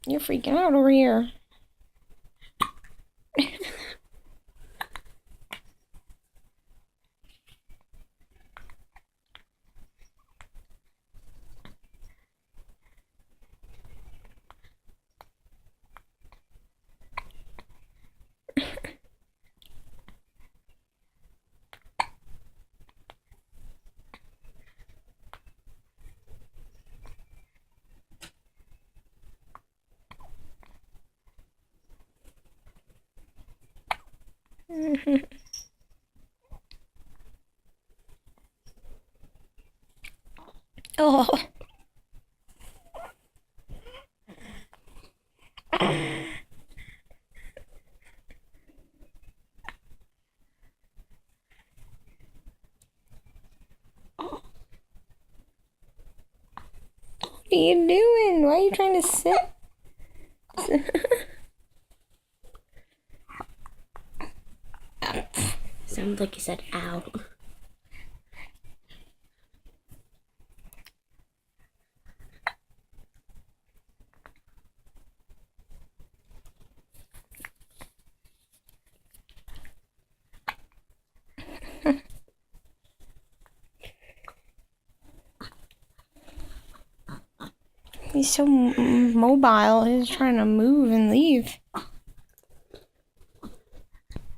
You're freaking out over here. Oh. What are you doing? Why are you trying to sit? Sounds like you said ow. He's so mobile. He's trying to move and leave.